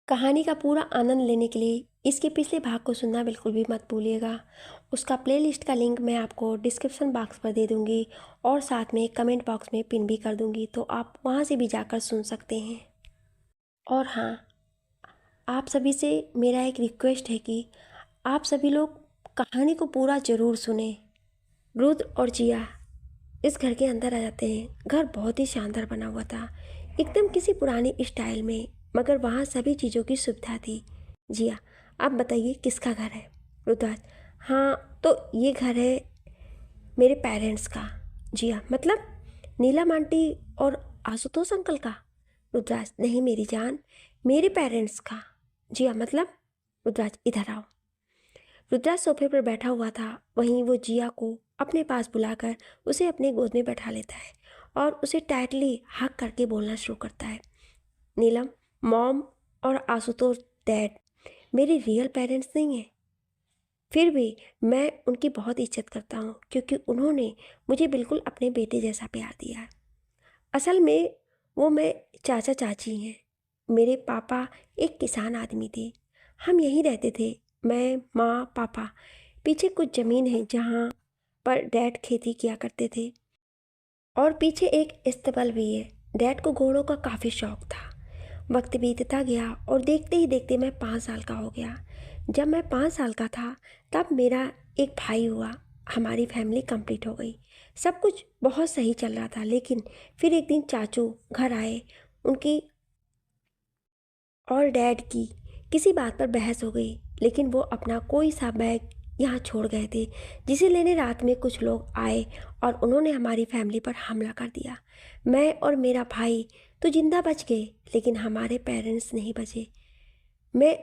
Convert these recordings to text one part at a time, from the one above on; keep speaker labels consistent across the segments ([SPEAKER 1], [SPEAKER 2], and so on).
[SPEAKER 1] कहानी का पूरा आनंद लेने के लिए इसके पिछले भाग को सुनना बिल्कुल भी मत भूलिएगा। उसका प्लेलिस्ट का लिंक मैं आपको डिस्क्रिप्शन बॉक्स पर दे दूंगी और साथ में कमेंट बॉक्स में पिन भी कर दूंगी, तो आप वहां से भी जाकर सुन सकते हैं। और हाँ, आप सभी से मेरा एक रिक्वेस्ट है कि आप सभी लोग कहानी को पूरा ज़रूर सुने। रुद्र और जिया इस घर के अंदर आ जाते हैं। घर बहुत ही शानदार बना हुआ था, एकदम किसी पुरानी स्टाइल में, मगर वहाँ सभी चीज़ों की सुविधा थी। जिया, आप बताइए किसका घर है? रुद्राज, हाँ तो ये घर है मेरे पेरेंट्स का। जिया, मतलब नीलम आंटी और आशुतोष अंकल का? रुद्राज, नहीं मेरी जान, मेरे पेरेंट्स का। जिया, मतलब? रुद्राज, इधर आओ। रुद्राज सोफे पर बैठा हुआ था, वहीं वो जिया को अपने पास बुलाकर उसे अपने गोद में बैठा लेता है और उसे टाइटली हग करके बोलना शुरू करता है। नीलम, मॉम और आशुतोष डैड मेरे रियल पेरेंट्स नहीं हैं, फिर भी मैं उनकी बहुत इज्जत करता हूँ क्योंकि उन्होंने मुझे बिल्कुल अपने बेटे जैसा प्यार दिया है। असल में वो मैं चाचा चाची हैं। मेरे पापा एक किसान आदमी थे, हम यहीं रहते थे, मैं, माँ, पापा। पीछे कुछ ज़मीन है जहाँ पर डैड खेती किया करते थे और पीछे एक इस्तेबल भी है। डैड को घोड़ों का काफ़ी शौक था। वक्त बीतता गया और देखते ही देखते मैं 5 साल का हो गया। जब मैं 5 साल का था तब मेरा एक भाई हुआ। हमारी फैमिली कंप्लीट हो गई। सब कुछ बहुत सही चल रहा था, लेकिन फिर एक दिन चाचू घर आए। उनकी और डैड की किसी बात पर बहस हो गई, लेकिन वो अपना कोई सा बैग यहाँ छोड़ गए थे, जिसे लेने रात में कुछ लोग आए और उन्होंने हमारी फैमिली पर हमला कर दिया। मैं और मेरा भाई तो जिंदा बच गए, लेकिन हमारे पेरेंट्स नहीं बचे। मैं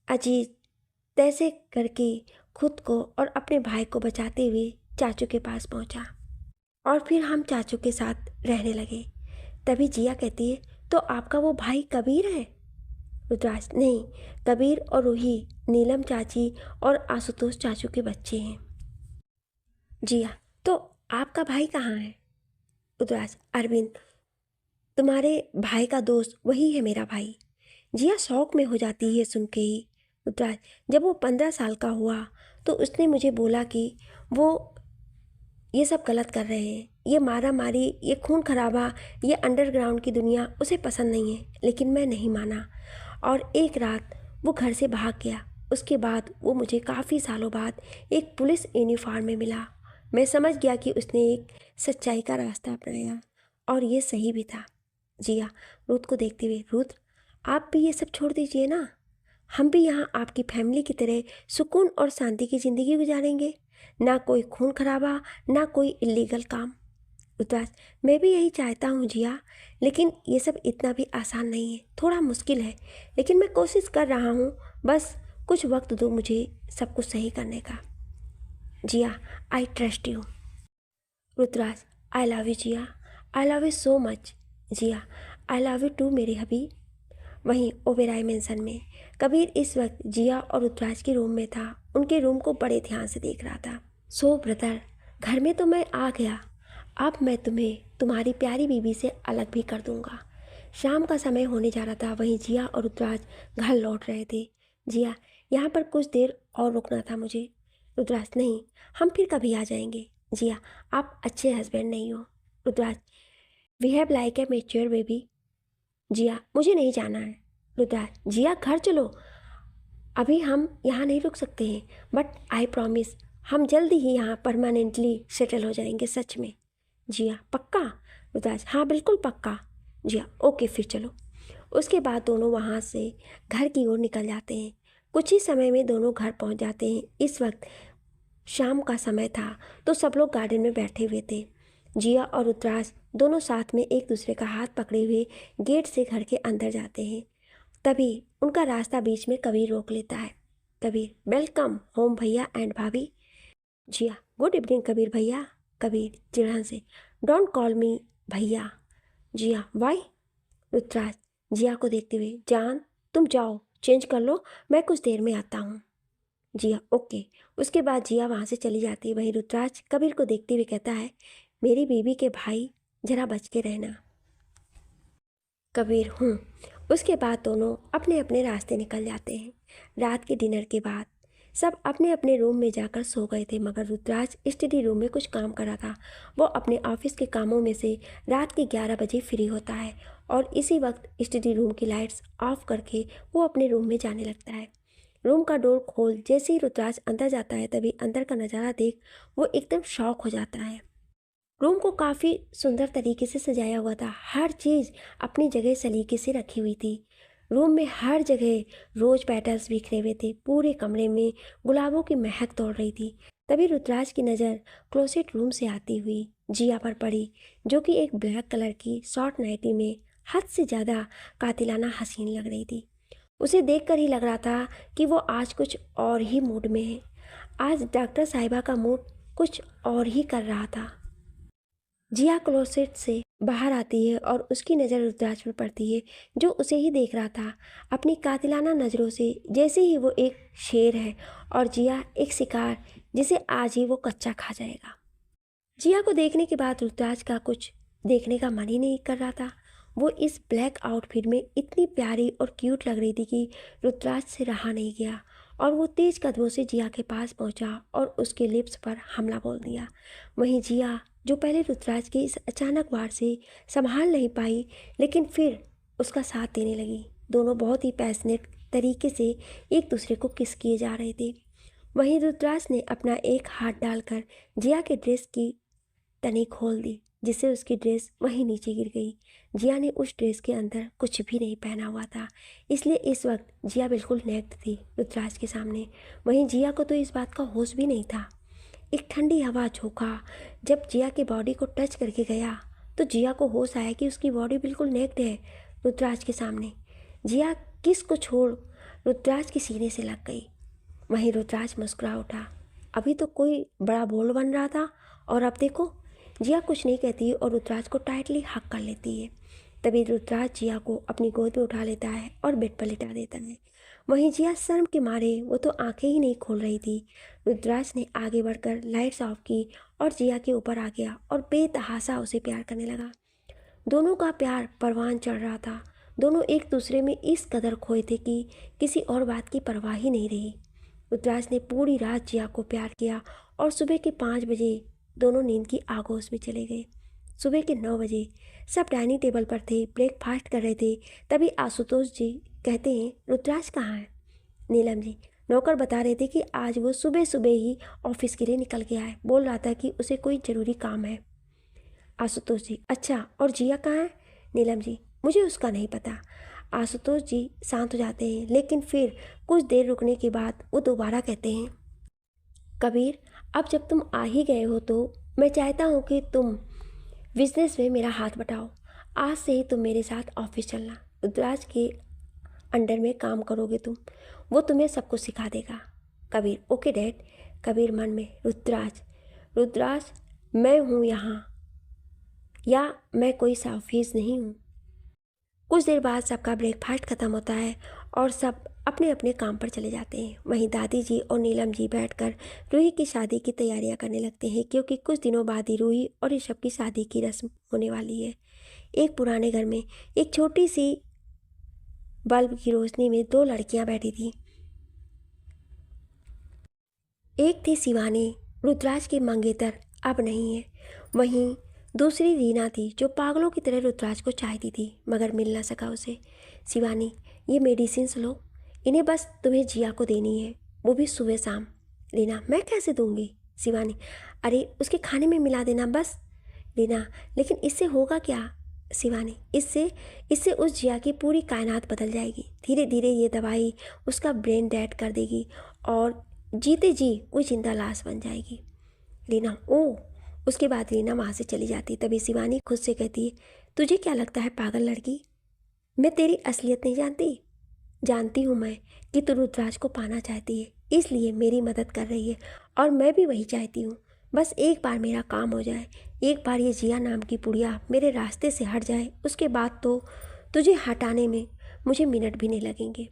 [SPEAKER 1] अजीज तैसे करके खुद को और अपने भाई को बचाते हुए चाचू के पास पहुंचा और फिर हम चाचू के साथ रहने लगे। तभी जिया कहती है, तो आपका वो भाई कबीर है? रुद्राज, नहीं, कबीर और रूही नीलम चाची और आशुतोष चाचू के बच्चे हैं। जिया, तो आपका भाई कहाँ है? रुद्राज, अरविंद, तुम्हारे भाई का दोस्त वही है मेरा भाई। जिया शौक में हो जाती है सुन के ही। रुद्राज, जब वो 15 साल का हुआ तो उसने मुझे बोला कि वो ये सब गलत कर रहे हैं, ये मारा मारी, ये खून खराबा, ये अंडरग्राउंड की दुनिया उसे पसंद नहीं है, लेकिन मैं नहीं माना और एक रात वो घर से भाग गया। उसके बाद वो मुझे काफ़ी सालों बाद एक पुलिस यूनिफॉर्म में मिला। मैं समझ गया कि उसने एक सच्चाई का रास्ता अपनाया और ये सही भी था। जिया रुद्र को देखते हुए, रुद्र आप भी ये सब छोड़ दीजिए ना, हम भी यहाँ आपकी फैमिली की तरह सुकून और शांति की ज़िंदगी गुजारेंगे। ना कोई खून खराबा, ना कोई इलीगल काम। उदास, मैं भी यही चाहता हूँ जिया, लेकिन ये सब इतना भी आसान नहीं है, थोड़ा मुश्किल है, लेकिन मैं कोशिश कर रहा हूँ। बस कुछ वक्त दो मुझे सब कुछ सही करने का। Jiya, I trust you. Rudraj, I love you Jiya, I love you so much. Jiya, I love you too मेरे हबीब। वहीं ओबेराय मेंशन में कबीर इस वक्त जिया और रुद्राज के रूम में था। उनके रूम को बड़े ध्यान से देख रहा था। सो ब्रदर, घर में तो मैं आ गया, अब मैं तुम्हें तुम्हारी प्यारी बीबी से अलग भी कर दूंगा। शाम का समय होने जा रहा था। वहीं जिया और रुद्राज घर लौट रहे थे। जिया, यहाँ पर कुछ देर और रुकना था मुझे। रुद्राज, नहीं, हम फिर कभी आ जाएंगे। जिया, आप अच्छे हस्बैंड नहीं हो। Rudraj, we have like a mature baby. Jiya, मुझे नहीं जाना है। रुद्राज, जिया घर चलो, अभी हम यहाँ नहीं रुक सकते हैं, बट आई प्रॉमिस हम जल्दी ही यहाँ परमानेंटली सेटल हो जाएंगे, सच में। जिया, पक्का? रुद्राज, हाँ बिल्कुल पक्का। जिया, ओके फिर चलो। उसके बाद दोनों वहाँ से घर की ओर निकल जाते हैं। कुछ ही समय में दोनों घर पहुँच जाते हैं। इस वक्त शाम का समय था तो सब लोग गार्डन में बैठे हुए थे। जिया और रुद्राज दोनों साथ में एक दूसरे का हाथ पकड़े हुए गेट से घर के अंदर जाते हैं। तभी उनका रास्ता बीच में कबीर रोक लेता है। कबीर, वेलकम होम भैया एंड भाभी। जिया, गुड इवनिंग कबीर भैया। कबीर चिढ़न से, डोंट कॉल मी भैया। जिया, वाई? रुद्राज जिया को देखते हुए, जान तुम जाओ चेंज कर लो, मैं कुछ देर में आता हूँ। जिया, ओके। उसके बाद जिया वहाँ से चली जाती है। वहीं रुद्राज कबीर को देखते हुए कहता है, मेरी बीवी के भाई जरा बच के रहना। कबीर, हूँ। उसके बाद दोनों अपने अपने रास्ते निकल जाते हैं। रात के डिनर के बाद सब अपने अपने रूम में जाकर सो गए थे, मगर रुद्राज स्टडी रूम में कुछ काम कर रहा था। वो अपने ऑफिस के कामों में से रात के 11 बजे फ्री होता है और इसी वक्त स्टडी रूम की लाइट्स ऑफ करके वो अपने रूम में जाने लगता है। रूम का डोर खोल जैसे ही रुद्राज अंदर जाता है, तभी अंदर का नज़ारा देख वो एकदम शॉक हो जाता है। रूम को काफ़ी सुंदर तरीके से सजाया हुआ था, हर चीज़ अपनी जगह सलीके से रखी हुई थी। रूम में हर जगह रोज पेटल्स बिखरे हुए थे, पूरे कमरे में गुलाबों की महक दौड़ रही थी। तभी रुद्राज की नज़र क्लोसेट रूम से आती हुई जिया पर पड़ी, जो कि एक ब्लैक कलर की शॉर्ट नाइटी में हद से ज़्यादा कातिलाना हसीन लग रही थी। उसे देखकर ही लग रहा था कि वो आज कुछ और ही मूड में है। आज डॉक्टर साहिबा का मूड कुछ और ही कर रहा था। जिया क्लोसेट से बाहर आती है और उसकी नज़र रुद्राज पर पड़ती है, जो उसे ही देख रहा था अपनी कातिलाना नज़रों से, जैसे ही वो एक शेर है और जिया एक शिकार जिसे आज ही वो कच्चा खा जाएगा। जिया को देखने के बाद रुद्राज का कुछ देखने का मन ही नहीं कर रहा था। वो इस ब्लैक आउटफिट में इतनी प्यारी और क्यूट लग रही थी कि रुद्राज से रहा नहीं गया और वो तेज कदमों से जिया के पास पहुंचा और उसके लिप्स पर हमला बोल दिया। वहीं जिया, जो पहले रुद्राज के इस अचानक वार से संभाल नहीं पाई, लेकिन फिर उसका साथ देने लगी। दोनों बहुत ही पैशनेट तरीके से एक दूसरे को किस किए जा रहे थे। वहीं रुद्राज ने अपना एक हाथ डालकर जिया के ड्रेस की तनी खोल दी, जिससे उसकी ड्रेस वहीं नीचे गिर गई। जिया ने उस ड्रेस के अंदर कुछ भी नहीं पहना हुआ था, इसलिए इस वक्त जिया बिल्कुल नेक्ड थी रुद्राज के सामने। वहीं जिया को तो इस बात का होश भी नहीं था। एक ठंडी हवा झोंका जब जिया की बॉडी को टच करके गया, तो जिया को होश आया कि उसकी बॉडी बिल्कुल नेक्ड है रुद्राज के सामने। जिया किस को छोड़ रुद्राज के सीने से लग गई। वहीं रुद्राज मुस्कुरा उठा। अभी तो कोई बड़ा बोल बन रहा था और अब देखो। जिया कुछ नहीं कहती और रुद्राज को टाइटली हक कर लेती है। तभी रुद्राज जिया को अपनी गोद में उठा लेता है और बेड पर लिटा देता है। वहीं जिया शर्म के मारे वो तो आंखें ही नहीं खोल रही थी। रुद्राज ने आगे बढ़कर लाइट्स ऑफ की और जिया के ऊपर आ गया और बेतहासा उसे प्यार करने लगा। दोनों का प्यार परवान चढ़ रहा था। दोनों एक दूसरे में इस कदर खोए थे कि किसी और बात की परवाह ही नहीं रही। रुद्राज ने पूरी रात जिया को प्यार किया और सुबह के 5 बजे दोनों नींद की आगोश में चले गए। सुबह के 9 बजे सब डाइनिंग टेबल पर थे, ब्रेकफास्ट कर रहे थे। तभी आशुतोष जी कहते हैं, रुद्राज कहाँ है? नीलम जी, नौकर बता रहे थे कि आज वो सुबह सुबह ही ऑफिस के लिए निकल गया है। बोल रहा था कि उसे कोई ज़रूरी काम है। आशुतोष जी, अच्छा, और जिया कहाँ है? नीलम जी, मुझे उसका नहीं पता। आशुतोष जी शांत हो जाते हैं, लेकिन फिर कुछ देर रुकने के बाद वो दोबारा कहते हैं, कबीर, अब जब तुम आ ही गए हो तो मैं चाहता हूँ कि तुम बिजनेस में मेरा हाथ बटाओ। आज से ही तुम मेरे साथ ऑफिस चलना। रुद्राज के अंडर में काम करोगे तुम, वो तुम्हें सब कुछ सिखा देगा। Kabir, okay dad. कबीर मन में, रुद्राज, रुद्राज, मैं हूँ यहाँ, या मैं कोई साफिज नहीं हूँ। कुछ देर बाद सबका ब्रेकफास्ट ख़त्म होता है और सब अपने अपने काम पर चले जाते हैं। वहीं दादी जी और नीलम जी बैठकर रूही की शादी की तैयारियां करने लगते हैं, क्योंकि कुछ दिनों बाद ही रूही और ऋषभ की शादी की रस्म होने वाली है। एक पुराने घर में एक छोटी सी बल्ब की रोशनी में 2 लड़कियां बैठी थी। एक थी शिवानी, रुद्राज की मंगेतर, अब नहीं है। वहीं दूसरी रीना थी, जो पागलों की तरह रुद्राज को चाहती थी मगर मिल ना सका उसे। शिवानी, ये मेडिसिन लो, इन्हें बस तुम्हें जिया को देनी है, वो भी सुबह शाम। रीना, मैं कैसे दूंगी? शिवानी, अरे उसके खाने में मिला देना बस। रीना, लेकिन इससे होगा क्या? शिवानी, इससे इससे उस जिया की पूरी कायनात बदल जाएगी। धीरे धीरे ये दवाई उसका ब्रेन डेड कर देगी और जीते जी वो जिंदा लाश बन जाएगी। रीना, ओ। उसके बाद रीना वहाँ से चली जाती। तभी शिवानी खुद से कहती है, तुझे क्या लगता है पागल लड़की, मैं तेरी असलियत नहीं जानती? जानती हूँ मैं कि तू रुद्राज को पाना चाहती है, इसलिए मेरी मदद कर रही है और मैं भी वही चाहती हूँ। बस एक बार मेरा काम हो जाए, एक बार ये जिया नाम की पुड़िया मेरे रास्ते से हट जाए, उसके बाद तो तुझे हटाने में मुझे मिनट भी नहीं लगेंगे।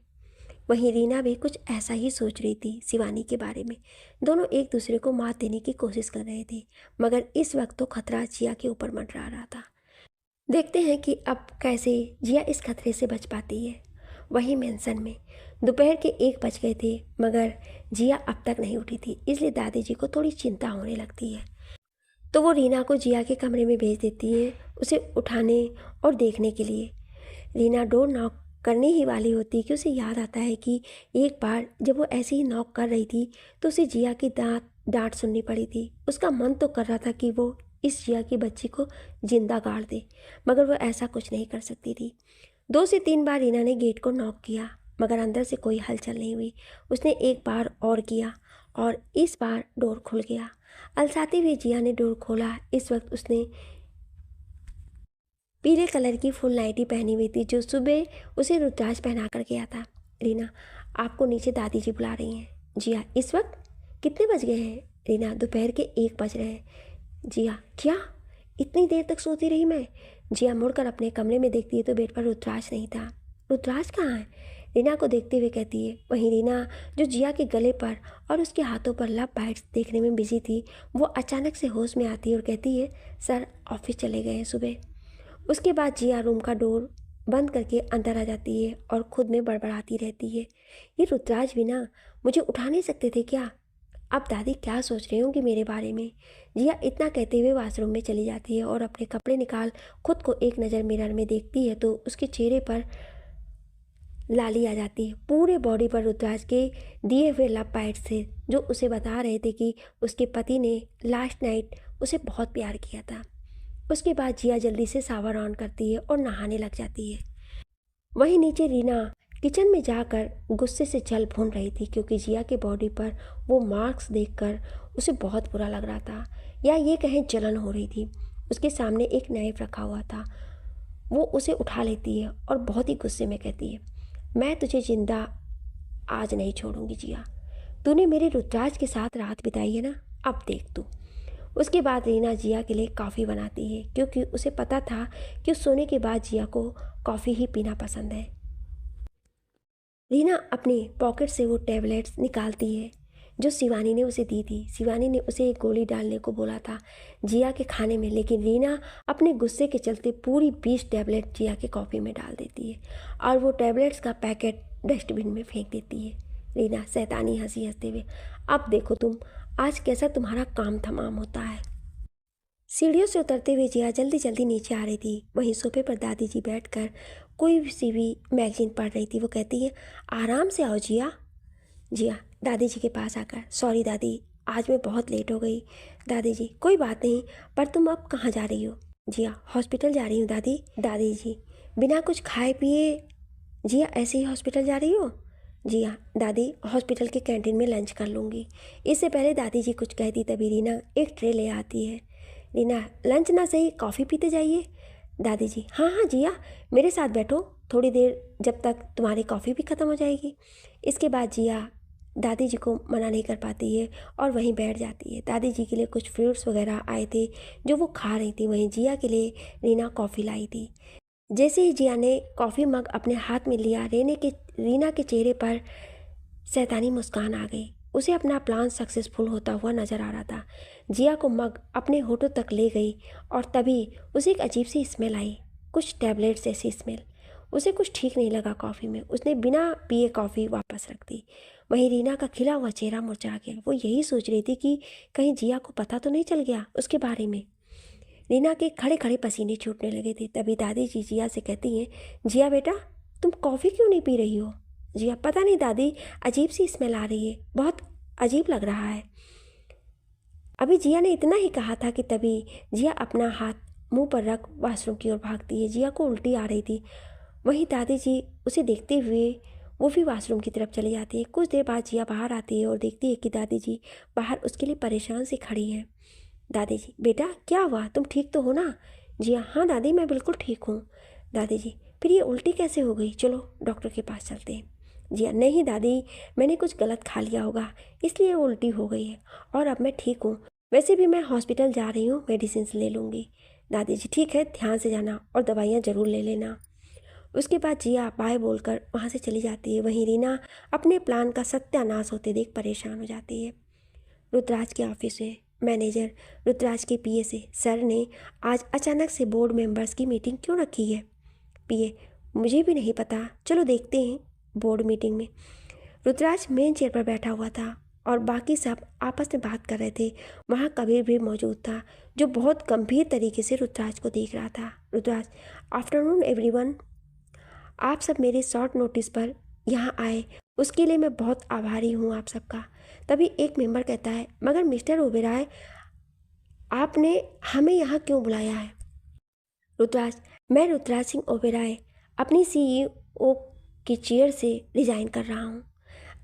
[SPEAKER 1] वहीं रीना भी कुछ ऐसा ही सोच रही थी शिवानी के बारे में। दोनों एक दूसरे को मात देने की कोशिश कर रहे थे, मगर इस वक्त तो खतरा जिया के ऊपर मंडरा रहा था। देखते हैं कि अब कैसे जिया इस खतरे से बच पाती है। वहीं मेंशन में दोपहर के 1 बज गए थे, मगर जिया अब तक नहीं उठी थी, इसलिए दादी जी को थोड़ी चिंता होने लगती है। तो वो रीना को जिया के कमरे में भेज देती है, उसे उठाने और देखने के लिए। रीना डोर नॉक करने ही वाली होती कि उसे याद आता है कि एक बार जब वो ऐसे ही नॉक कर रही थी तो उसे जिया की डांट सुननी पड़ी थी। उसका मन तो कर रहा था कि वो इस जिया की बच्ची को जिंदा गाड़ दे, मगर वो ऐसा कुछ नहीं कर सकती थी। 2 से 3 बार रीना ने गेट को नॉक किया, मगर अंदर से कोई हलचल नहीं हुई। उसने एक बार और किया और इस बार डोर खुल गया। अलसाती हुई जिया ने डोर खोला। इस वक्त उसने पीले कलर की फुल नाइटी पहनी हुई थी, जो सुबह उसे रुद्राज पहना कर गया था। रीना, आपको नीचे दादी जी बुला रही हैं। जिया, इस वक्त? कितने बज गए हैं? रीना, दोपहर के 1 बज रहे हैं। जिया, क्या इतनी देर तक सोती रही मैं? जिया मुड़कर अपने कमरे में देखती है तो बेड पर रुद्राज नहीं था। रुद्राज कहाँ है? रीना को देखते हुए कहती है। वहीं रीना, जो जिया के गले पर और उसके हाथों पर लव बाइट्स देखने में बिजी थी, वो अचानक से होश में आती है और कहती है, सर ऑफिस चले गए हैं सुबह। उसके बाद जिया रूम का डोर बंद करके अंदर आ जाती है और खुद में बड़बड़ाती रहती है, ये रुद्राज भी ना मुझे उठा नहीं सकते थे क्या? अब दादी क्या सोच रही होंगी मेरे बारे में? जिया इतना कहते हुए वॉशरूम में चली जाती है और अपने कपड़े निकाल खुद को एक नज़र मिरर में देखती है तो उसके चेहरे पर लाली आ जाती है। पूरे बॉडी पर रुद्राज के दिए हुए लव बाइट्स थे, जो उसे बता रहे थे कि उसके पति ने लास्ट नाइट उसे बहुत प्यार किया था। उसके बाद जिया जल्दी से शावर ऑन करती है और नहाने लग जाती है। वहीं नीचे रीना किचन में जाकर गुस्से से जल भून रही थी, क्योंकि जिया के बॉडी पर वो मार्क्स देखकर उसे बहुत बुरा लग रहा था, या ये कहें जलन हो रही थी। उसके सामने एक नाइफ रखा हुआ था। वो उसे उठा लेती है और बहुत ही गुस्से में कहती है, मैं तुझे जिंदा आज नहीं छोड़ूंगी जिया। तूने मेरे रुद्राज के साथ रात बिताई है ना, अब देख तू। उसके बाद रीना जिया के लिए कॉफ़ी बनाती है, क्योंकि उसे पता था कि सोने के बाद जिया को कॉफ़ी ही पीना पसंद है। रीना अपनी पॉकेट से वो टैबलेट्स निकालती है जो शिवानी ने उसे दी थी। शिवानी ने उसे एक गोली डालने को बोला था जिया के खाने में, लेकिन रीना अपने गुस्से के चलते पूरी 20 टैबलेट जिया के कॉफ़ी में डाल देती है और वो टैबलेट्स का पैकेट डस्टबिन में फेंक देती है। रीना शैतानी हंसी हंसते हुए, अब देखो तुम, आज कैसा तुम्हारा काम तमाम होता है। सीढ़ियों से उतरते हुए जिया जल्दी जल्दी नीचे आ रही थी। वहीं सोफे पर दादी जी बैठकर कोई सी भी मैगजीन पढ़ रही थी। वो कहती है, आराम से आओ जिया। जिया दादी जी के पास आकर, सॉरी दादी, आज मैं बहुत लेट हो गई। दादी जी, कोई बात नहीं, पर तुम अब कहाँ जा रही हो? जिया, हॉस्पिटल जा रही हूँ दादी। दादी जी, बिना कुछ खाए पिए जिया ऐसे ही हॉस्पिटल जा रही हो? जिया, दादी हॉस्पिटल के कैंटीन में लंच कर लूँगी। इससे पहले दादी जी कुछ कहती तभी रीना एक ट्रे ले आती है। रीना, लंच ना सही कॉफ़ी पीते जाइए। दादी जी, हाँ हाँ जिया, मेरे साथ बैठो थोड़ी देर, जब तक तुम्हारी कॉफ़ी भी ख़त्म हो जाएगी। इसके बाद जिया दादी जी को मना नहीं कर पाती है और वहीं बैठ जाती है। दादी जी के लिए कुछ फ्रूट्स वगैरह आए थे जो वो खा रही थी। वहीं जिया के लिए रीना कॉफ़ी लाई थी। जैसे ही जिया ने कॉफ़ी मग अपने हाथ में लिया, रीना के चेहरे पर शैतानी मुस्कान आ गई। उसे अपना प्लान सक्सेसफुल होता हुआ नजर आ रहा था। जिया को मग अपने होठों तक ले गई और तभी उसे एक अजीब सी स्मेल आई, कुछ टैबलेट्स जैसी स्मेल। उसे कुछ ठीक नहीं लगा कॉफ़ी में। उसने बिना पिए कॉफ़ी वापस रख दी। वहीं रीना का खिला हुआ चेहरा मुरझा गया। वो यही सोच रही थी कि कहीं जिया को पता तो नहीं चल गया उसके बारे में। रीना के खड़े खड़े पसीने छूटने लगे थे। तभी दादी जी जिया से कहती हैं, जिया बेटा, तुम कॉफ़ी क्यों नहीं पी रही हो? जिया, पता नहीं दादी, अजीब सी स्मेल आ रही है, बहुत अजीब लग रहा है। अभी जिया ने इतना ही कहा था कि तभी जिया अपना हाथ मुंह पर रख वॉशरूम की ओर भागती है। जिया को उल्टी आ रही थी। वहीं दादी जी उसे देखते हुए वो भी वॉशरूम की तरफ चली जाती है। कुछ देर बाद जिया बाहर आती है और देखती है कि दादी जी बाहर उसके लिए परेशान से खड़ी हैं। दादी जी, बेटा क्या हुआ, तुम ठीक तो हो ना? जिया, हाँ दादी, मैं बिल्कुल ठीक हूँ। दादी जी, फिर ये उल्टी कैसे हो गई? चलो डॉक्टर के पास चलते हैं। जिया, नहीं दादी, मैंने कुछ गलत खा लिया होगा, इसलिए उल्टी हो गई है और अब मैं ठीक हूँ। वैसे भी मैं हॉस्पिटल जा रही हूँ, मेडिसिन ले लूँगी। दादी जी, ठीक है, ध्यान से जाना और दवाइयाँ ज़रूर ले लेना। उसके बाद जिया बाय बोलकर वहाँ से चली जाती है। वहीं रीना अपने प्लान का सत्यानाश होते देख परेशान हो जाती है। रुद्राज के ऑफिस है। मैनेजर रुद्राज के पीए से, सर ने आज अचानक से बोर्ड मेंबर्स की मीटिंग क्यों रखी है? पीए, मुझे भी नहीं पता, चलो देखते हैं। बोर्ड मीटिंग में रुद्राज मेन चेयर पर बैठा हुआ था और बाकी सब आपस में बात कर रहे थे। वहाँ कबीर भी मौजूद था, जो बहुत गंभीर तरीके से रुद्राज को देख रहा था। रुद्राज, आफ्टरनून एवरीवन, आप सब मेरे शॉर्ट नोटिस पर यहाँ आए, उसके लिए मैं बहुत आभारी हूँ आप सबका। तभी एक मेंबर कहता है, मगर मिस्टर ओबेरॉय, आपने हमें यहाँ क्यों बुलाया है? रुद्राज, मैं रुद्राज सिंह ओबेरॉय अपनी सीईओ की चेयर से रिजाइन कर रहा हूँ।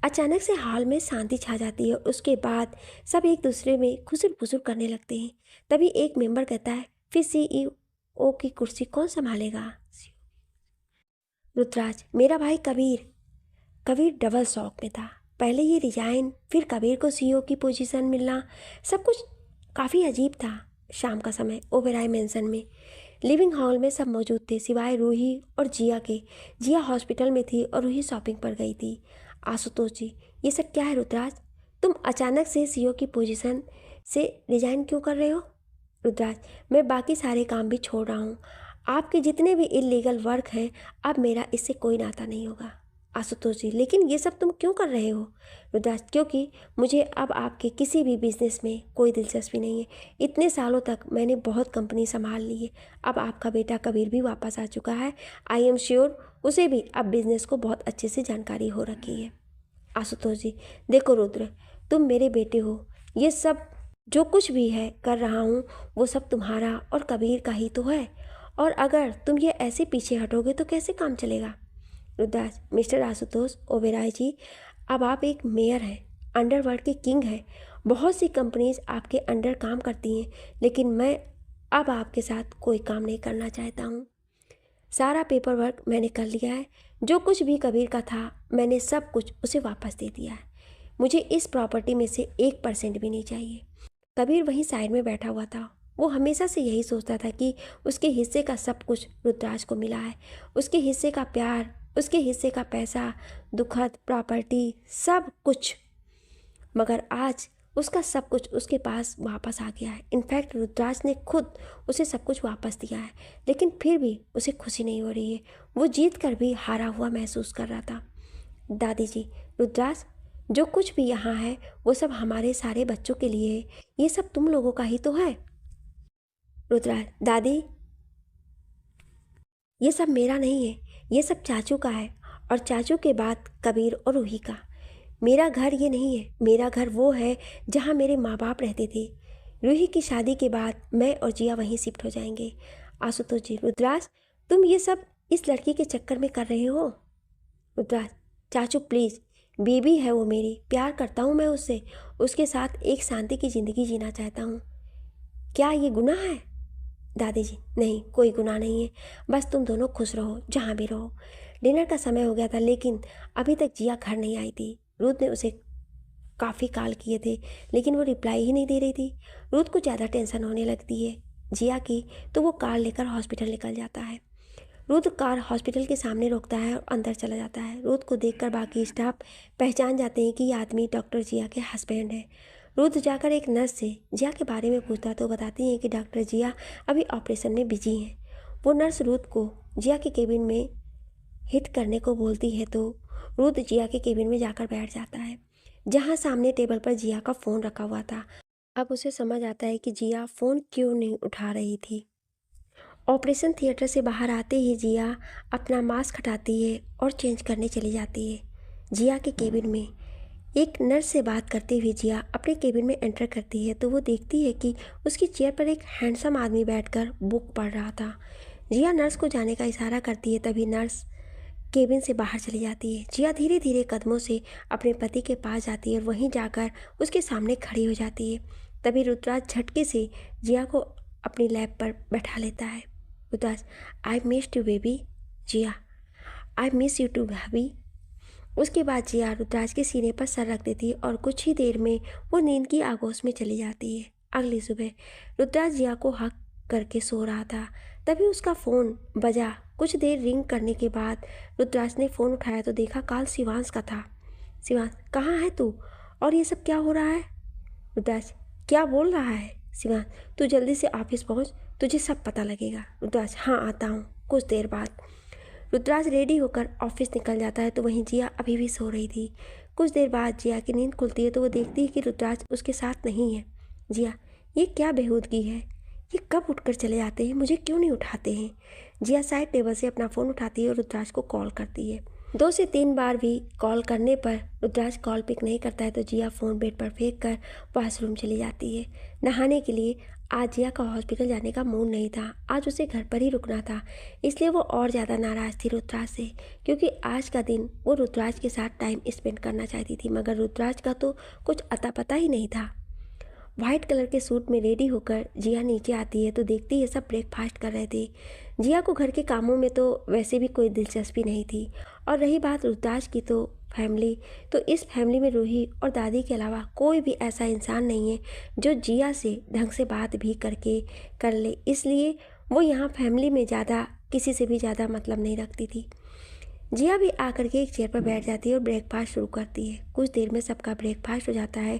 [SPEAKER 1] अचानक से हॉल में शांति छा जाती है। उसके बाद सब एक दूसरे में खुसर फुसर करने लगते हैं। तभी एक मेंबर कहता है, फिर सीईओ की कुर्सी कौन संभालेगा? रुद्राज, मेरा भाई कबीर। कबीर डबल शॉक में था। पहले ये रिजाइन, फिर कबीर को सीईओ की पोजीशन मिलना, सब कुछ काफ़ी अजीब था। शाम का समय ओबेरॉय मेंशन में लिविंग हॉल में सब मौजूद थे सिवाय रूही और जिया के। जिया हॉस्पिटल में थी और रूही शॉपिंग पर गई थी। आशुतोष जी, ये सब क्या है रुद्राज? तुम अचानक से सीईओ की पोजीशन से रिजाइन क्यों कर रहे हो? रुद्राज, मैं बाकी सारे काम भी छोड़ रहा हूँ। आपके जितने भी इलीगल वर्क हैं, अब मेरा इससे कोई नाता नहीं होगा। आशुतोष जी, लेकिन ये सब तुम क्यों कर रहे हो? रुद्राज, क्योंकि मुझे अब आपके किसी भी बिजनेस में कोई दिलचस्पी नहीं है। इतने सालों तक मैंने बहुत कंपनी संभाल ली है। अब आपका बेटा कबीर भी वापस आ चुका है। आई एम श्योर उसे भी अब बिजनेस को बहुत अच्छे से जानकारी हो रखी है। आशुतोष जी, देखो रुद्र, तुम मेरे बेटे हो। ये सब जो कुछ भी है कर रहा हूँ वो सब तुम्हारा और कबीर का ही तो है, और अगर तुम ये ऐसे पीछे हटोगे तो कैसे काम चलेगा? रुद्राज, मिस्टर आशुतोष ओबेरॉय जी, अब आप एक मेयर हैं, अंडरवर्ल्ड के किंग हैं। बहुत सी कंपनीज आपके अंडर काम करती हैं, लेकिन मैं अब आपके साथ कोई काम नहीं करना चाहता हूँ। सारा पेपर वर्क मैंने कर लिया है। जो कुछ भी कबीर का था मैंने सब कुछ उसे वापस दे दिया है। मुझे इस प्रॉपर्टी में से 1% भी नहीं चाहिए। कबीर वहीं साइड में बैठा हुआ था। वो हमेशा से यही सोचता था कि उसके हिस्से का सब कुछ रुद्राज को मिला है। उसके हिस्से का प्यार, उसके हिस्से का पैसा, दुखद प्रॉपर्टी, सब कुछ। मगर आज उसका सब कुछ उसके पास वापस आ गया है। इनफैक्ट रुद्राज ने खुद उसे सब कुछ वापस दिया है, लेकिन फिर भी उसे खुशी नहीं हो रही है। वो जीत कर भी हारा हुआ महसूस कर रहा था। दादी जी, रुद्राज, जो कुछ भी यहाँ है वो सब हमारे सारे बच्चों के लिए है। ये सब तुम लोगों का ही तो है। रुद्राज, दादी, ये सब मेरा नहीं है, ये सब चाचू का है, और चाचू के बाद कबीर और रूही का। मेरा घर ये नहीं है। मेरा घर वो है जहाँ मेरे माँ बाप रहते थे। रूही की शादी के बाद मैं और जिया वहीं शिफ्ट हो जाएंगे। आशुतोष जी, रुद्राज, तुम ये सब इस लड़की के चक्कर में कर रहे हो? रुद्राज, चाचू प्लीज़, बीबी है वो मेरी, प्यार करता हूँ मैं उससे, उसके साथ एक शांति की ज़िंदगी जीना चाहता हूँ। क्या ये गुनाह है? दादी जी, नहीं, कोई गुनाह नहीं है। बस तुम दोनों खुश रहो जहाँ भी रहो। डिनर का समय हो गया था, लेकिन अभी तक जिया घर नहीं आई थी। रूथ ने उसे काफ़ी कॉल किए थे, लेकिन वो रिप्लाई ही नहीं दे रही थी। रूथ को ज़्यादा टेंशन होने लगती है जिया की, तो वो कार लेकर हॉस्पिटल निकल जाता है। रूथ कार हॉस्पिटल के सामने रोकता है और अंदर चला जाता है। रूथ को देखकर बाकी स्टाफ पहचान जाते हैं कि ये आदमी डॉक्टर जिया के हस्बैंड है। रूथ जाकर एक नर्स से जिया के बारे में पूछता तो बताती हैं कि डॉक्टर जिया अभी ऑपरेशन में बिजी हैं। वो नर्स रूथ को जिया के केबिन में हिट करने को बोलती है, तो रूथ जिया के केबिन में जाकर बैठ जाता है, जहाँ सामने टेबल पर जिया का फ़ोन रखा हुआ था। अब उसे समझ आता है कि जिया फ़ोन क्यों नहीं उठा रही थी। ऑपरेशन थिएटर से बाहर आते ही जिया अपना मास्क हटाती है और चेंज करने चली जाती है। जिया के केबिन में एक नर्स से बात करते हुए जिया अपने केबिन में एंटर करती है, तो वो देखती है कि उसकी चेयर पर एक हैंडसम आदमी बैठकर बुक पढ़ रहा था। जिया नर्स को जाने का इशारा करती है, तभी नर्स केबिन से बाहर चली जाती है। जिया धीरे धीरे कदमों से अपने पति के पास जाती है और वहीं जाकर उसके सामने खड़ी हो जाती है। तभी रुद्राज झटके से जिया को अपनी लैप पर बैठा लेता है। Rudraj, I missed you baby. Jiya, I miss you too भाभी। उसके बाद जिया रुद्राज के सीने पर सर रख देती है और कुछ ही देर में वो नींद की आगोश में चली जाती है। अगली सुबह रुद्राज जिया को हक करके सो रहा था, तभी उसका फ़ोन बजा। कुछ देर रिंग करने के बाद रुद्राज ने फ़ोन उठाया तो देखा कॉल शिवांश का था। शिवांश, कहाँ है तू और ये सब क्या हो रहा है? रुद्राज, क्या बोल रहा है शिवांश? तू जल्दी से ऑफिस पहुंच, तुझे सब पता लगेगा। रुद्राज, हाँ आता हूँ। कुछ देर बाद रुद्राज रेडी होकर ऑफिस निकल जाता है तो वहीं जिया अभी भी सो रही थी। कुछ देर बाद जिया की नींद खुलती है तो वो देखती है कि रुद्राज उसके साथ नहीं है। जिया, ये क्या बेहूदगी है? ये कब उठकर चले जाते हैं, मुझे क्यों नहीं उठाते हैं? जिया साइड टेबल से अपना फ़ोन उठाती है और रुद्राज को कॉल करती है। 2 से 3 बार भी कॉल करने पर रुद्राज कॉल पिक नहीं करता है तो जिया फ़ोन बेड पर फेंक कर वॉशरूम चली जाती है नहाने के लिए। आज जिया का हॉस्पिटल जाने का मूड नहीं था, आज उसे घर पर ही रुकना था। इसलिए वो और ज़्यादा नाराज़ थी रुद्राज से, क्योंकि आज का दिन वो रुद्राज के साथ टाइम स्पेंड करना चाहती थी, मगर रुद्राज का तो कुछ अता पता ही नहीं था। वाइट कलर के सूट में रेडी होकर जिया नीचे आती है तो देखती है सब ब्रेकफास्ट कर रहे थे। जिया को घर के कामों में तो वैसे भी कोई दिलचस्पी नहीं थी, और रही बात रुद्राज की तो फैमिली, तो इस फैमिली में रूही और दादी के अलावा कोई भी ऐसा इंसान नहीं है जो जिया से ढंग से बात भी कर ले। इसलिए वो यहाँ फैमिली में ज़्यादा किसी से भी ज़्यादा मतलब नहीं रखती थी। जिया भी आकर के एक चेयर पर बैठ जाती है और ब्रेकफास्ट शुरू करती है। कुछ देर में सबका ब्रेकफास्ट हो जाता है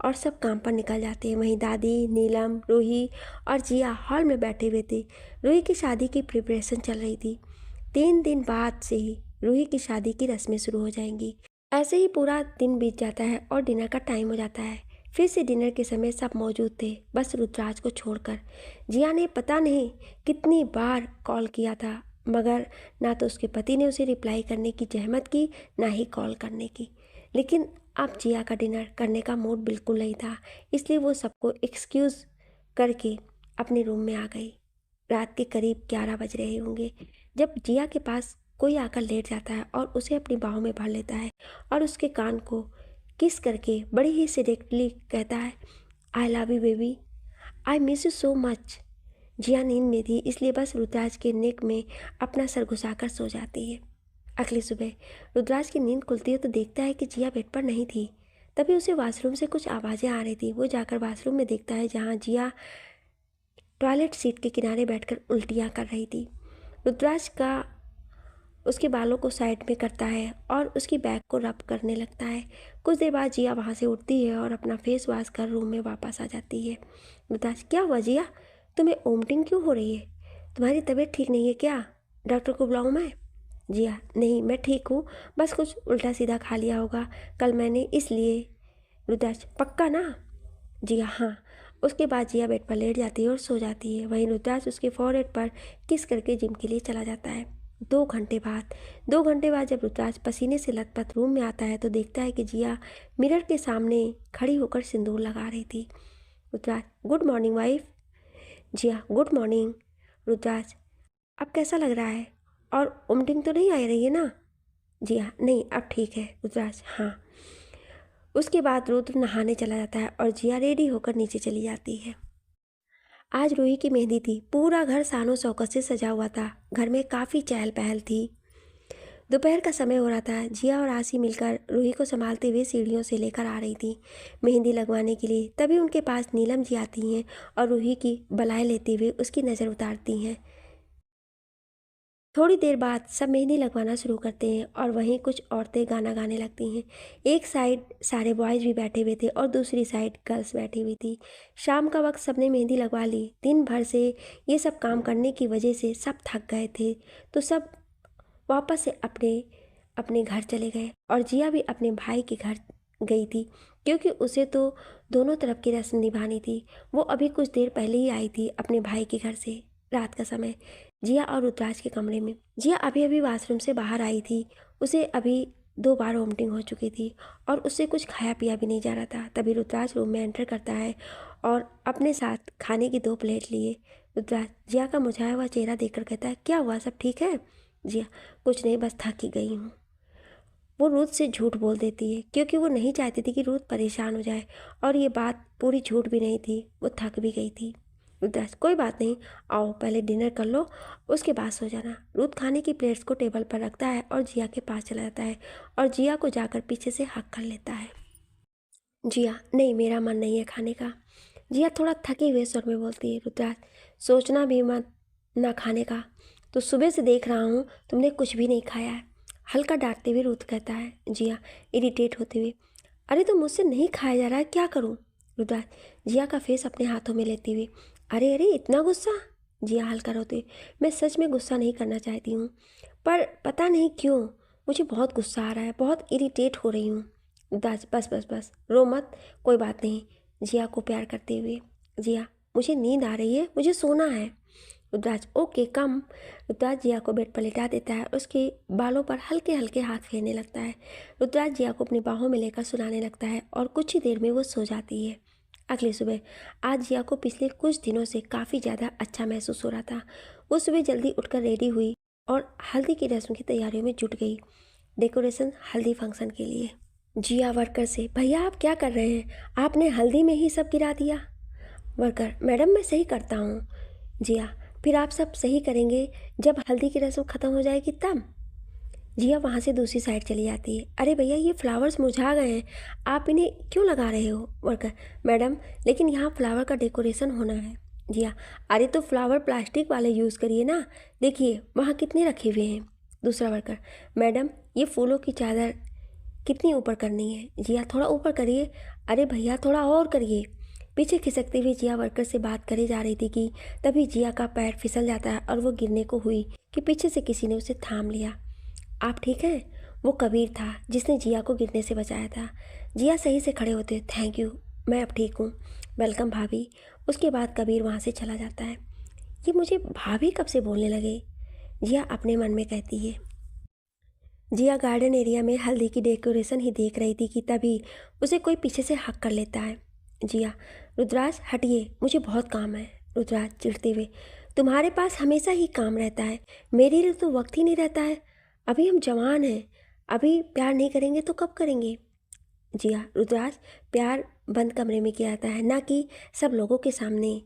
[SPEAKER 1] और सब काम पर निकल जाते हैं। वहीं दादी, नीलम, रूही और जिया हॉल में बैठे हुए थे। रूही की शादी की प्रिपरेशन चल रही थी। 3 दिन बाद से ही रूही की शादी की रस्में शुरू हो जाएंगी। ऐसे ही पूरा दिन बीत जाता है और डिनर का टाइम हो जाता है। फिर से डिनर के समय सब मौजूद थे, बस रुद्राज को छोड़कर। जिया ने पता नहीं कितनी बार कॉल किया था, मगर ना तो उसके पति ने उसे रिप्लाई करने की जहमत की, ना ही कॉल करने की। लेकिन अब जिया का डिनर करने का मूड बिल्कुल नहीं था, इसलिए वो सबको एक्सक्यूज़ करके अपने रूम में आ गई। रात के करीब 11 बज रहे होंगे जब जिया के पास कोई आकर लेट जाता है और उसे अपनी बाहों में भर लेता है और उसके कान को किस करके बड़ी ही सिलेक्टली कहता है, I love you baby, I miss you so much. Jiya नींद में थी, इसलिए बस रुद्राज के नेक में अपना सर घुसाकर सो जाती है। अगली सुबह रुद्राज की नींद खुलती है तो देखता है कि जिया बेड पर नहीं थी। तभी उसे वॉशरूम से कुछ आवाज़ें आ रही थी। वो जाकर वॉशरूम में देखता है जहाँ जिया टॉयलेट सीट के किनारे बैठकर उल्टियाँ कर रही थी। रुद्राज का उसके बालों को साइड में करता है और उसकी बैक को रब करने लगता है। कुछ देर बाद जिया वहाँ से उठती है और अपना फेस वॉश कर रूम में वापस आ जाती है। रुद्राज, क्या हुआ जिया, तुम्हें वोमिटिंग क्यों हो रही है? तुम्हारी तबीयत ठीक नहीं है क्या? डॉक्टर को बुलाऊं मैं? जिया, नहीं मैं ठीक हूँ, बस कुछ उल्टा सीधा खा लिया होगा कल मैंने, इसलिए। रुद्राज, पक्का ना? जिया, हाँ। उसके बाद जिया बेड पर लेट जाती है और सो जाती है। वहीं रुद्राज उसके फॉरहेड पर किस करके जिम के लिए चला जाता है। 2 घंटे बाद जब रुद्राज पसीने से लथपथ रूम में आता है तो देखता है कि जिया मिरर के सामने खड़ी होकर सिंदूर लगा रही थी। Rudraj, good morning wife. Jiya, good morning. Rudraj, अब कैसा लग रहा है? और वोमिटिंग तो नहीं आ रही है ना? जिया, नहीं अब ठीक है। रुद्राज, हाँ। उसके बाद रुद्र नहाने चला जाता है और जिया रेडी होकर नीचे चली जाती है। आज रूही की मेहंदी थी। पूरा घर शानो शौकत से सजा हुआ था। घर में काफ़ी चहल पहल थी। दोपहर का समय हो रहा था। जिया और आसी मिलकर रूही को संभालते हुए सीढ़ियों से लेकर आ रही थी मेहंदी लगवाने के लिए। तभी उनके पास नीलम जी आती हैं और रूही की बलाई लेते हुए उसकी नज़र उतारती हैं। थोड़ी देर बाद सब मेहंदी लगवाना शुरू करते हैं और वहीं कुछ औरतें गाना गाने लगती हैं। एक साइड सारे बॉयज़ भी बैठे हुए थे और दूसरी साइड गर्ल्स बैठी हुई थी। शाम का वक्त सबने मेहंदी लगवा ली। दिन भर से ये सब काम करने की वजह से सब थक गए थे, तो सब वापस से अपने अपने घर चले गए और जिया भी अपने भाई के घर गई थी, क्योंकि उसे तो दोनों तरफ की रस्म निभानी थी। वो अभी कुछ देर पहले ही आई थी अपने भाई के घर से। रात का समय, जिया और रुद्राज के कमरे में। जिया अभी अभी वॉशरूम से बाहर आई थी। उसे अभी 2 बार वोमिटिंग हो चुकी थी और उससे कुछ खाया पिया भी नहीं जा रहा था। तभी रुद्राज रूम में एंटर करता है और अपने साथ खाने की 2 प्लेट लिए। रुद्राज जिया का मुरझाया हुआ चेहरा देखकर कहता है, क्या हुआ, सब ठीक है? जिया, कुछ नहीं, बस थक ही गई हूँ। वो रुद्र से झूठ बोल देती है, क्योंकि वो नहीं चाहती थी कि रुद्र परेशान हो जाए, और ये बात पूरी झूठ भी नहीं थी, वो थक भी गई थी। रुद्राज, कोई बात नहीं, आओ पहले डिनर कर लो, उसके बाद सो जाना। रुद्र खाने की प्लेट्स को टेबल पर रखता है और जिया के पास चला जाता है और जिया को जाकर पीछे से हक कर लेता है। जिया, नहीं मेरा मन नहीं है खाने का। जिया थोड़ा थके हुए स्वर में बोलती है, रुद्राज सोचना भी मत ना खाने का, तो सुबह से देख रहा हूँ तुमने कुछ भी नहीं खाया है। हल्का डांटते हुए रुद्र कहता है। जिया इरिटेट होते हुए, अरे तो मुझसे नहीं खाया जा रहा है, क्या करूँ? रुद्राज जिया का फेस अपने हाथों में लेती हुई, अरे अरे इतना गुस्सा। जिया हल्का रोते हुए, मैं सच में गुस्सा नहीं करना चाहती हूँ, पर पता नहीं क्यों मुझे बहुत गुस्सा आ रहा है, बहुत इरिटेट हो रही हूँ। रुद्राज बस बस बस रो मत, कोई बात नहीं। जिया को प्यार करते हुए, जिया मुझे नींद आ रही है, मुझे सोना है। Rudraj okay come. रुद्राज जिया को बेड पर लेटा देता है, उसके बालों पर हल्के हल्के हाथ फेरने लगता है। रुद्राज जिया को अपनी बाहों में लेकर सुलाने लगता है और कुछ ही देर में वो सो जाती है। अगली सुबह आज जिया को पिछले कुछ दिनों से काफ़ी ज़्यादा अच्छा महसूस हो रहा था। वो सुबह जल्दी उठकर रेडी हुई और हल्दी की रस्म की तैयारियों में जुट गई, डेकोरेशन हल्दी फंक्शन के लिए। जिया वर्कर से, भैया आप क्या कर रहे हैं, आपने हल्दी में ही सब गिरा दिया। वर्कर, मैडम मैं सही करता हूँ। जिया, फिर आप सब सही करेंगे जब हल्दी की रस्म ख़त्म हो जाएगी तब। जिया वहाँ से दूसरी साइड चली जाती है। अरे भैया ये फ्लावर्स मुरझा गए हैं, आप इन्हें क्यों लगा रहे हो। वर्कर, मैडम लेकिन यहाँ फ्लावर का डेकोरेशन होना है। जिया, अरे तो फ्लावर प्लास्टिक वाले यूज़ करिए ना, देखिए वहाँ कितने रखे हुए हैं। दूसरा वर्कर, मैडम ये फूलों की चादर कितनी ऊपर करनी है। जिया, थोड़ा ऊपर करिए। अरे भैया थोड़ा और करिए। पीछे खिसकती हुई जिया वर्कर से बात करे जा रही थी कि तभी जिया का पैर फिसल जाता है और वो गिरने को हुई कि पीछे से किसी ने उसे थाम लिया। आप ठीक हैं। वो कबीर था जिसने जिया को गिरने से बचाया था। जिया सही से खड़े होते, थैंक यू, मैं अब ठीक हूँ, वेलकम भाभी। उसके बाद कबीर वहाँ से चला जाता है। ये मुझे भाभी कब से बोलने लगे, जिया अपने मन में कहती है। जिया गार्डन एरिया में हल्दी की डेकोरेशन ही देख रही थी कि तभी उसे कोई पीछे से हक कर लेता है। जिया, रुद्राज हटिए, मुझे बहुत काम है। रुद्राज चिढ़ते हुए, तुम्हारे पास हमेशा ही काम रहता है, मेरे लिए तो वक्त ही नहीं रहता है। अभी हम जवान हैं, अभी प्यार नहीं करेंगे तो कब करेंगे। जिया, रुद्राज प्यार बंद कमरे में किया जाता है, ना कि सब लोगों के सामने।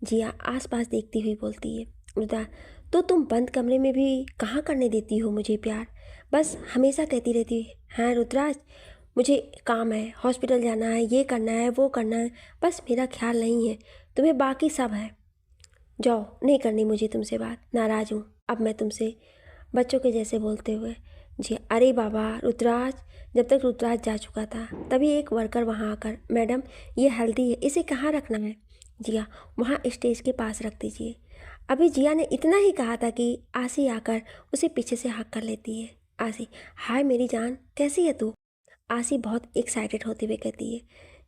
[SPEAKER 1] जिया आसपास देखती हुई बोलती है। रुद्राज, तो तुम बंद कमरे में भी कहाँ करने देती हो मुझे प्यार, बस हमेशा कहती रहती है। हाँ रुद्राज, मुझे काम है, हॉस्पिटल जाना है, ये करना है, वो करना है, बस मेरा ख्याल नहीं है, तुम्हें बाकी सब है। जाओ, नहीं करनी मुझे तुमसे बात, नाराज़ हूँ अब मैं तुमसे। बच्चों के जैसे बोलते हुए। जी, अरे बाबा रुद्राज। जब तक रुद्राज जा चुका था तभी एक वर्कर वहाँ आकर, मैडम ये हल्दी है, इसे कहाँ रखना है। जिया, वहाँ स्टेज के पास रख दीजिए। अभी जिया ने इतना ही कहा था कि आसी आकर उसे पीछे से हक कर लेती है। आसी, हाय मेरी जान, कैसी है तू। आसी बहुत एक्साइटेड होते हुए कहती है।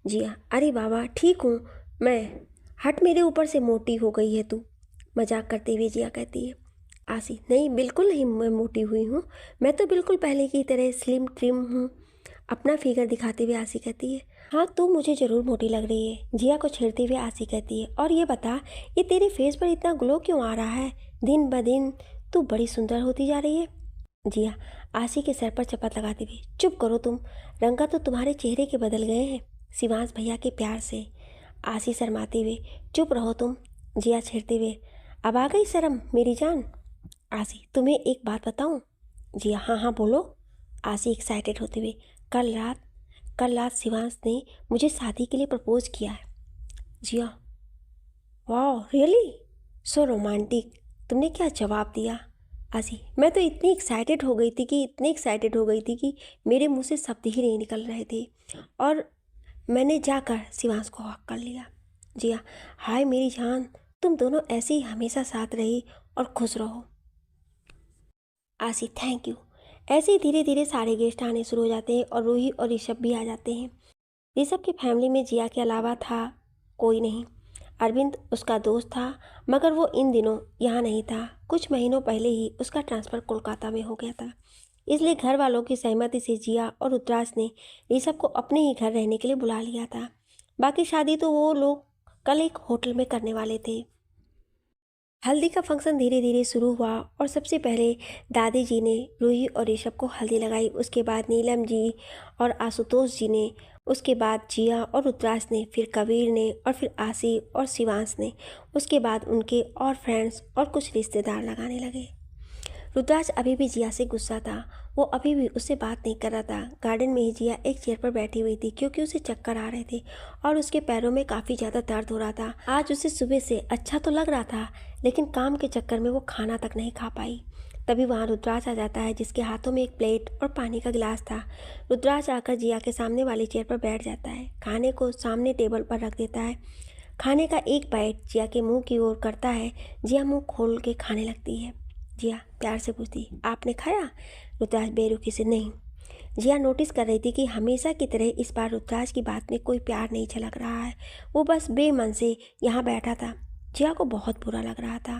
[SPEAKER 1] जिया, अरे बाबा ठीक हूँ मैं, हट मेरे ऊपर से, मोटी हो गई है तू। मजाक करते हुए जिया कहती है। आसी, नहीं बिल्कुल नहीं मैं मोटी हुई हूँ, मैं तो बिल्कुल पहले की तरह स्लिम ट्रिम हूँ। अपना फिगर दिखाते हुए आसी कहती है। हाँ तू मुझे ज़रूर मोटी लग रही है। जिया को छेड़ते हुए आसी कहती है, और ये बता ये तेरे फेस पर इतना ग्लो क्यों आ रहा है, दिन ब दिन तू बड़ी सुंदर होती जा रही है। जिया आसी के सर पर चपत लगाते हुए, चुप करो तुम, रंगा तो तुम्हारे चेहरे के बदल गए हैं शिवांश भैया के प्यार से। आसी शर्माते हुए, चुप रहो तुम। जिया छेड़ते हुए, अब आ गई शर्म मेरी जान। आसी, तुम्हें एक बात बताऊं। जिया, हाँ हाँ बोलो। आसी एक्साइटेड होते हुए, कल रात शिवांश ने मुझे शादी के लिए प्रपोज किया है। जिया, वाह रियली, सो रोमांटिक, तुमने क्या जवाब दिया। आसी, मैं तो इतनी एक्साइटेड हो गई थी कि मेरे मुंह से शब्द ही नहीं निकल रहे थे और मैंने जाकर शिवांश को हक कर लिया। जिया, हाय मेरी जान, तुम दोनों ऐसे ही हमेशा साथ रही और खुश रहो। आसी, थैंक यू। ऐसे ही धीरे धीरे सारे गेस्ट आने शुरू हो जाते हैं और रूही और ऋषभ भी आ जाते हैं। ऋषभ की फैमिली में जिया के अलावा था कोई नहीं। अरविंद उसका दोस्त था, मगर वो इन दिनों यहाँ नहीं था। कुछ महीनों पहले ही उसका ट्रांसफ़र कोलकाता में हो गया था, इसलिए घर वालों की सहमति से जिया और रुद्राज ने ऋषभ को अपने ही घर रहने के लिए बुला लिया था। बाकी शादी तो वो लोग कल एक होटल में करने वाले थे। हल्दी का फंक्शन धीरे धीरे शुरू हुआ और सबसे पहले दादी जी ने रूही और ऋषभ को हल्दी लगाई, उसके बाद नीलम जी और आशुतोष जी ने, उसके बाद जिया और रुद्राज ने, फिर कबीर ने और फिर आसी और शिवांश ने, उसके बाद उनके और फ्रेंड्स और कुछ रिश्तेदार लगाने लगे। रुद्राज अभी भी जिया से गुस्सा था, वो अभी भी उससे बात नहीं कर रहा था। गार्डन में ही जिया एक चेयर पर बैठी हुई थी क्योंकि उसे चक्कर आ रहे थे और उसके पैरों में काफ़ी ज़्यादा दर्द हो रहा था। आज उसे सुबह से अच्छा तो लग रहा था, लेकिन काम के चक्कर में वो खाना तक नहीं खा पाई। तभी वहाँ रुद्राज आ जाता है, जिसके हाथों में एक प्लेट और पानी का गिलास था। रुद्राज आकर जिया के सामने वाली चेयर पर बैठ जाता है, खाने को सामने टेबल पर रख देता है। खाने का एक बाइट जिया के मुंह की ओर करता है। जिया मुंह खोल के खाने लगती है। जिया प्यार से पूछती, आपने खाया? रुद्राज बेरुखी से, नहीं। जिया नोटिस कर रही थी कि हमेशा की तरह इस बार रुद्राज की बात में कोई प्यार नहीं झलक रहा है। वो बस बेमन से यहाँ बैठा था। जिया को बहुत बुरा लग रहा था।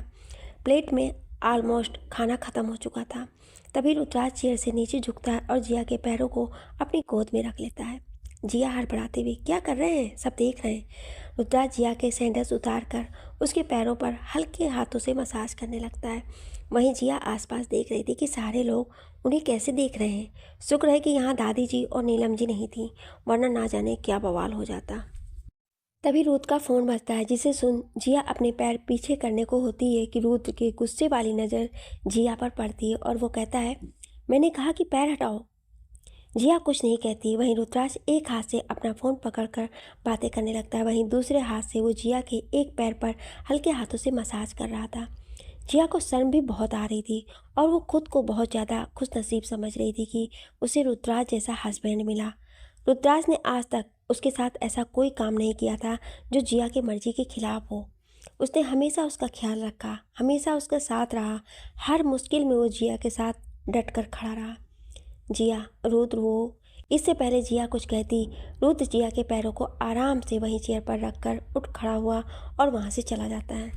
[SPEAKER 1] प्लेट में ऑलमोस्ट खाना ख़त्म हो चुका था। तभी रुद्राज चेयर से नीचे झुकता है और जिया के पैरों को अपनी गोद में रख लेता है। जिया हड़बड़ाते हुए, क्या कर रहे हैं? सब देख रहे हैं। रुद्राज जिया के सैंडल्स उतार कर उसके पैरों पर हल्के हाथों से मसाज करने लगता है। वहीं जिया आसपास देख रही थी कि सारे लोग उन्हें कैसे देख रहे हैं। शुक्र है कि यहाँ दादी जी और नीलम जी नहीं थी, वरना ना जाने क्या बवाल हो जाता। तभी रुद्र का फ़ोन बजता है, जिसे सुन जिया अपने पैर पीछे करने को होती है कि रुद्र की गुस्से वाली नज़र जिया पर पड़ती है और वो कहता है, मैंने कहा कि पैर हटाओ। जिया कुछ नहीं कहती। वहीं रुद्राज एक हाथ से अपना फ़ोन पकड़कर बातें करने लगता है, वहीं दूसरे हाथ से वो जिया के एक पैर पर हल्के हाथों से मसाज कर रहा था। जिया को शर्म भी बहुत आ रही थी और वो खुद को बहुत ज़्यादा खुशनसीब समझ रही थी कि उसे रुद्राज जैसा हस्बैंड मिला। रुद्राज ने आज तक उसके साथ ऐसा कोई काम नहीं किया था जो जिया की मर्जी के खिलाफ हो। उसने हमेशा उसका ख्याल रखा, हमेशा उसका साथ रहा। हर मुश्किल में वो जिया के साथ डटकर खड़ा रहा। जिया, रुद्र वो। इससे पहले जिया कुछ कहती, रुद्र जिया के पैरों को आराम से वहीं चेयर पर रखकर उठ खड़ा हुआ और वहाँ से चला जाता है।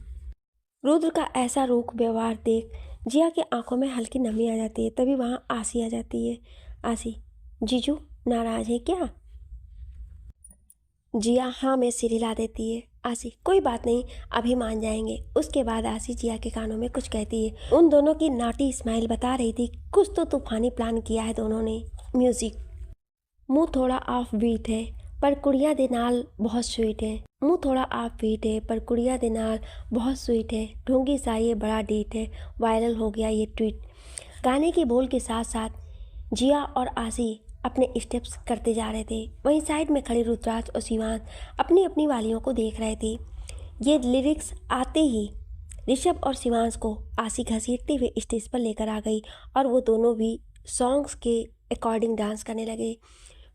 [SPEAKER 1] रुद्र का ऐसा रूख व्यवहार देख जिया की आंखों में हल्की नमी आ जाती है। तभी वहाँ आसी आ जाती है। आसी, जीजू नाराज है क्या? जिया हाँ में सिर हिला देती है। आसी, कोई बात नहीं, अभी मान जाएंगे। उसके बाद आसी जिया के कानों में कुछ कहती है। उन दोनों की नाटी स्माइल बता रही थी कुछ तो तूफानी प्लान किया है दोनों ने। म्यूजिक। मुंह थोड़ा ऑफ बीट है पर कुड़िया दे नाल बहुत स्वीट है। मुंह थोड़ा ऑफ बीट है पर कुड़िया दे नाल बहुत स्वीट है। ढोंगी सा ये बड़ा डीट है, वायरल हो गया ये ट्वीट। गाने के बोल के साथ साथ जिया और आसी अपने स्टेप्स करते जा रहे थे। वहीं साइड में खड़े रुद्राज और शिवांश अपनी अपनी वालियों को देख रहे थे। ये लिरिक्स आते ही ऋषभ और शिवांश को आसी घसीटते हुए स्टेज पर लेकर आ गई और वो दोनों भी सॉन्ग्स के अकॉर्डिंग डांस करने लगे।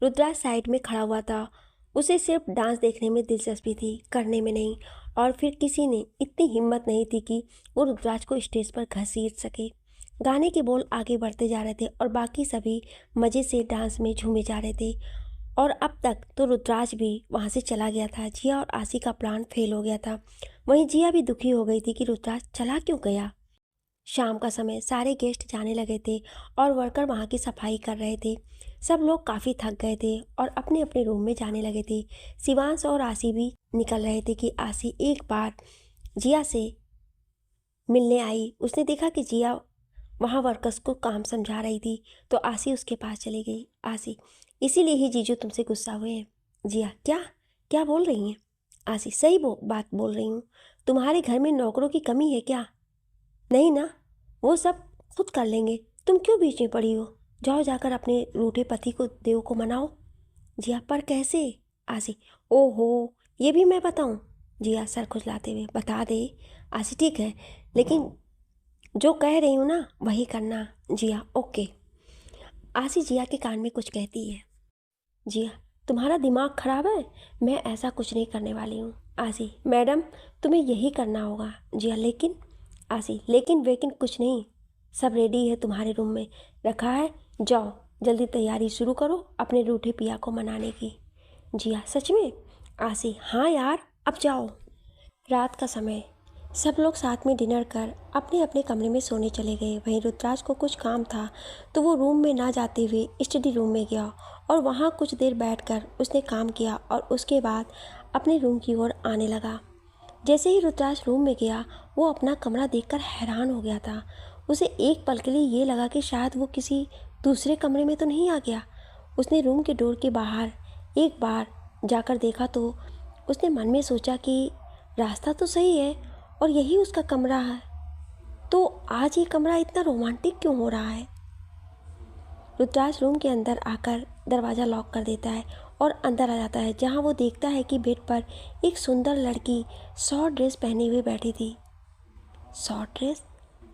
[SPEAKER 1] रुद्राज साइड में खड़ा हुआ था। उसे सिर्फ डांस देखने में दिलचस्पी थी, करने में नहीं। और फिर किसी ने इतनी हिम्मत नहीं थी कि वो रुद्राज को स्टेज पर घसीट सके। गाने के बोल आगे बढ़ते जा रहे थे और बाकी सभी मज़े से डांस में झूमे जा रहे थे। और अब तक तो रुद्राज भी वहाँ से चला गया था। जिया और आसी का प्लान फेल हो गया था। वहीं जिया भी दुखी हो गई थी कि रुद्राज चला क्यों गया। शाम का समय, सारे गेस्ट जाने लगे थे और वर्कर वहाँ की सफाई कर रहे थे। सब लोग काफ़ी थक गए थे और अपने अपने रूम में जाने लगे थे। शिवांश और आसी भी निकल रहे थे कि आसी एक बार जिया से मिलने आई। उसने देखा कि जिया वहाँ वर्कर्स को काम समझा रही थी तो आसी उसके पास चली गई। आसी, इसीलिए ही जीजू तुमसे गुस्सा हुए हैं। जिया, क्या क्या बोल रही हैं? आसी, सही बात बोल रही हूँ। तुम्हारे घर में नौकरों की कमी है क्या? नहीं ना, वो सब खुद कर लेंगे, तुम क्यों बीच में पड़ी हो? जाओ जाकर अपने रूठे पति को देव को मनाओ। जिया, पर कैसे? आसी, ओहो, ये भी मैं बताऊं? जिया सर खुजलाते हुए, बता दे। आसी, ठीक है, लेकिन जो कह रही हूँ ना वही करना। जिया, ओके। आसी जिया के कान में कुछ कहती है। जिया, तुम्हारा दिमाग खराब है? मैं ऐसा कुछ नहीं करने वाली हूँ। आसी, मैडम तुम्हें यही करना होगा। जिया, लेकिन? आसी, लेकिन वेकिन कुछ नहीं, सब रेडी है तुम्हारे रूम में रखा है। जाओ जल्दी तैयारी शुरू करो अपने रूठे पिया को मनाने की। जिया, सच में? आसी, हाँ यार, अब जाओ। रात का समय, सब लोग साथ में डिनर कर अपने अपने कमरे में सोने चले गए। वहीं रुद्राज को कुछ काम था तो वो रूम में ना जाते हुए स्टडी रूम में गया और वहाँ कुछ देर बैठकर उसने काम किया और उसके बाद अपने रूम की ओर आने लगा। जैसे ही रुद्राज रूम में गया वो अपना कमरा देखकर हैरान हो गया था। उसे एक पल के लिए ये लगा कि शायद वो किसी दूसरे कमरे में तो नहीं आ गया। उसने रूम के डोर के बाहर एक बार जाकर देखा तो उसने मन में सोचा कि रास्ता तो सही है और यही उसका कमरा है, तो आज ये कमरा इतना रोमांटिक क्यों हो रहा है। रुद्राज रूम के अंदर आकर दरवाज़ा लॉक कर देता है और अंदर आ जाता है, जहाँ वो देखता है कि बेड पर एक सुंदर लड़की शॉर्ट ड्रेस पहने हुए बैठी थी। Short dress?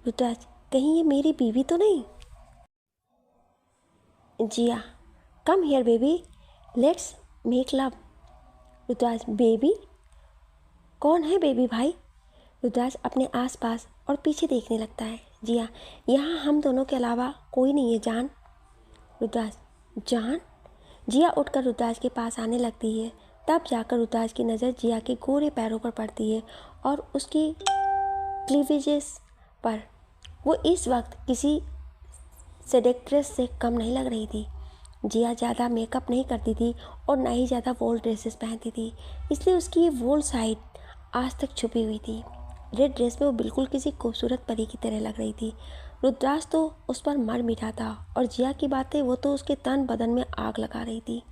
[SPEAKER 1] रुद्राज, कहीं ये मेरी बीवी तो नहीं? Jiya, come here baby, let's make love. Rudraj, baby? कौन है बेबी भाई? रुद्राज अपने आसपास और पीछे देखने लगता है। जिया, यहाँ हम दोनों के अलावा कोई नहीं है जान। रुद्राज, जान? जिया उठकर रुद्राज के पास आने लगती है। तब जाकर रुद्राज की नज़र जिया के गोरे पैरों पर पड़ती है और उसकी क्लीवेजेस पर। वो इस वक्त किसी सेडेक्ट्रेस से कम नहीं लग रही थी। जिया ज़्यादा मेकअप नहीं करती थी और ना ही ज़्यादा बोल्ड ड्रेसेस पहनती थी, इसलिए उसकी ये बोल्ड साइड आज तक छुपी हुई थी। रेड ड्रेस में वो बिल्कुल किसी खूबसूरत परी की तरह लग रही थी। रुद्राज तो उस पर मर मिटा था और जिया की बातें वो तो उसके तन बदन में आग लगा रही थी।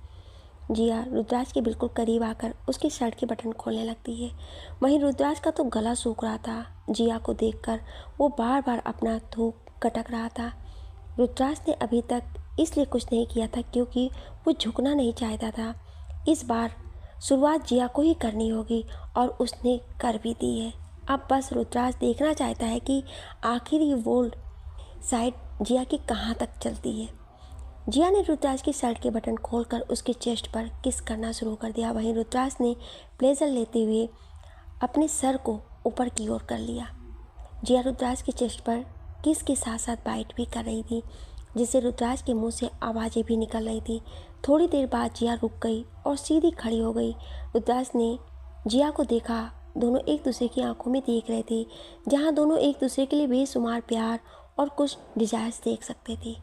[SPEAKER 1] जिया रुद्राज के बिल्कुल करीब आकर उसकी शर्ट के बटन खोलने लगती है। वहीं रुद्राज का तो गला सूख रहा था। जिया को देखकर वो बार बार अपना थूक कटक रहा था। रुद्राज ने अभी तक इसलिए कुछ नहीं किया था क्योंकि वो झुकना नहीं चाहता था। इस बार शुरुआत जिया को ही करनी होगी और उसने कर भी दी है। अब बस रुद्राज देखना चाहता है कि आखिर ये वोल्ड साइड जिया की कहाँ तक चलती है। जिया ने रुद्राज की शर्ट के बटन खोलकर उसके चेस्ट पर किस करना शुरू कर दिया। वहीं रुद्राज ने प्लेजर लेते हुए अपने सर को ऊपर की ओर कर लिया। जिया रुद्राज के चेस्ट पर किस के साथ साथ बाइट भी कर रही थी, जिससे रुद्राज के मुंह से आवाज़ें भी निकल रही थी। थोड़ी देर बाद जिया रुक गई और सीधी खड़ी हो गई। रुद्राज ने जिया को देखा। दोनों एक दूसरे की आंखों में देख रहे थे, जहां दोनों एक दूसरे के लिए बेशुमार प्यार और कुछ डिजायर्स देख सकते थे।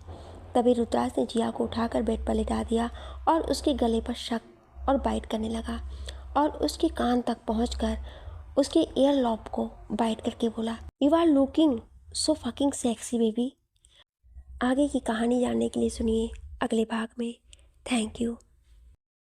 [SPEAKER 1] तभी रुद्राज ने जिया को उठाकर बेड पर लिटा दिया और उसके गले पर शक और बाइट करने लगा और उसके कान तक पहुंचकर उसके ईयर लॉब को बाइट करके बोला, you are looking so fucking sexy baby. आगे की कहानी जानने के लिए सुनिए अगले भाग में। Thank you.